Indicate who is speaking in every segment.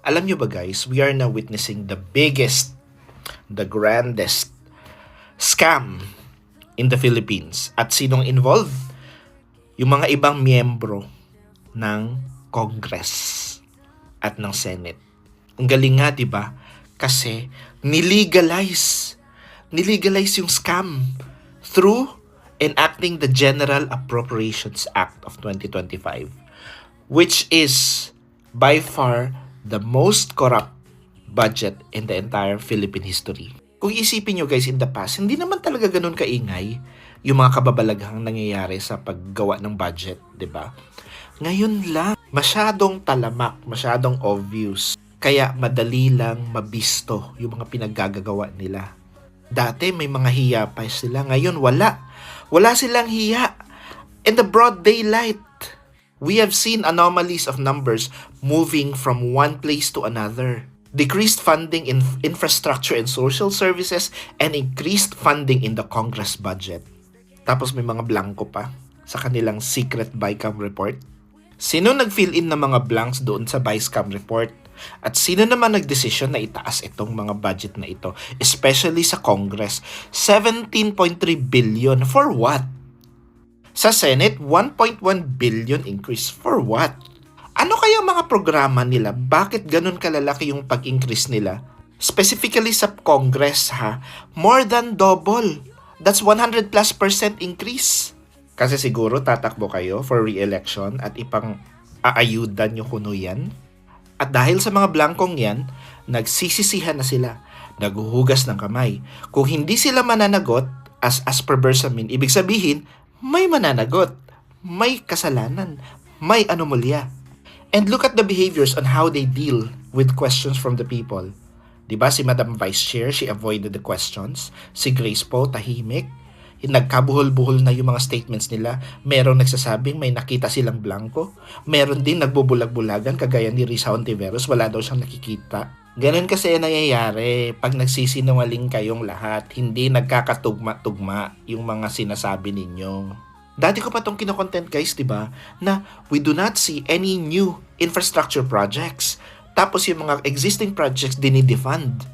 Speaker 1: Alam nyo ba guys, we are now witnessing the biggest, the grandest scam in the Philippines. At sinong involved? Yung mga ibang miyembro ng Congress at ng Senate. Ang galing nga, 'di ba? Kasi nilegalize yung scam through enacting the General Appropriations Act of 2025, which is by far the most corrupt budget in the entire Philippine history. Kung isipin nyo guys, in the past, hindi naman talaga ganun kaingay yung mga kababalaghang nangyayari sa paggawa ng budget, 'di ba? Ngayon lang, masyadong talamak, masyadong obvious. Kaya madali lang mabisto yung mga pinaggagawa nila. Dati may mga hiya pa sila, ngayon wala. Wala silang hiya. In the broad daylight, we have seen anomalies of numbers moving from one place to another. Decreased funding in infrastructure and social services and increased funding in the Congress budget. Tapos may mga blanco pa sa kanilang secret BICAM report. Sino nag-fill in ng mga blanks doon sa BICAM report? At sino naman nagdesisyon na itaas itong mga budget na ito? Especially sa Congress. 17.3 billion for what? Sa Senate, 1.1 billion increase for what? Ano kaya mga programa nila? Bakit ganun kalalaki yung pag-increase nila? Specifically sa Congress ha, more than double. That's 100+% increase. Kasi siguro tatakbo kayo for re-election at ipang aayudan nyo kuno yan. At dahil sa mga blankong yan, nagsisisihan na sila, naghuhugas ng kamay. Kung hindi sila mananagot, as per Bersamin, ibig sabihin, may mananagot, may kasalanan, may anomalya. And look at the behaviors on how they deal with questions from the people. Diba si Madam Vice Chair, she avoided the questions. Si Grace po, tahimik. Nagkabuhol-buhol na yung mga statements nila. Merong nagsasabing may nakita silang blanco. Meron din nagbubulag-bulagan kagaya ni Risa Hontiveros, wala daw siyang nakikita. Ganun kasi nangyayari pag nagsisinungaling kayong lahat. Hindi nagkakatugma-tugma yung mga sinasabi ninyo. Dati ko pa itong kinokontent guys, diba? Na we do not see any new infrastructure projects. Tapos yung mga existing projects dinidefund.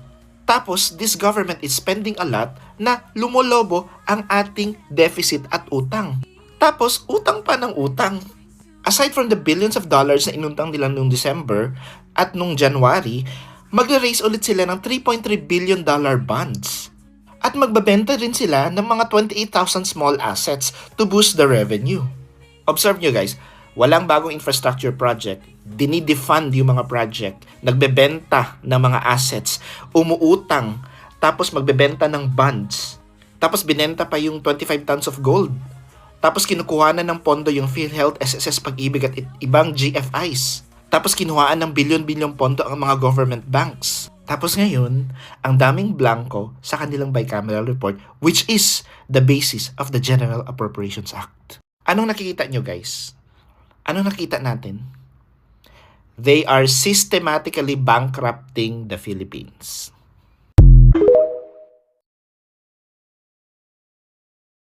Speaker 1: Tapos, this government is spending a lot na lumolobo ang ating deficit at utang. Tapos, utang pa ng utang. Aside from the billions of dollars na inuntang nila noong December at noong January, magre-raise ulit sila ng $3.3 billion bonds. At magbabenta rin sila ng mga 28,000 small assets to boost the revenue. Observe nyo guys, walang bagong infrastructure project. Dinidefund yung mga project, nagbebenta ng mga assets, umuutang, tapos magbebenta ng bonds, tapos binenta pa yung 25 tons of gold, tapos kinukuha na ng pondo yung PhilHealth, SSS Pag-ibig at ibang GFIs, tapos kinuhaan ng bilyon-bilyong pondo ang mga government banks. Tapos ngayon, ang daming blanco sa kanilang bicameral report, which is the basis of the General Appropriations Act. Anong nakikita nyo guys? Anong nakita natin? They are systematically bankrupting the Philippines.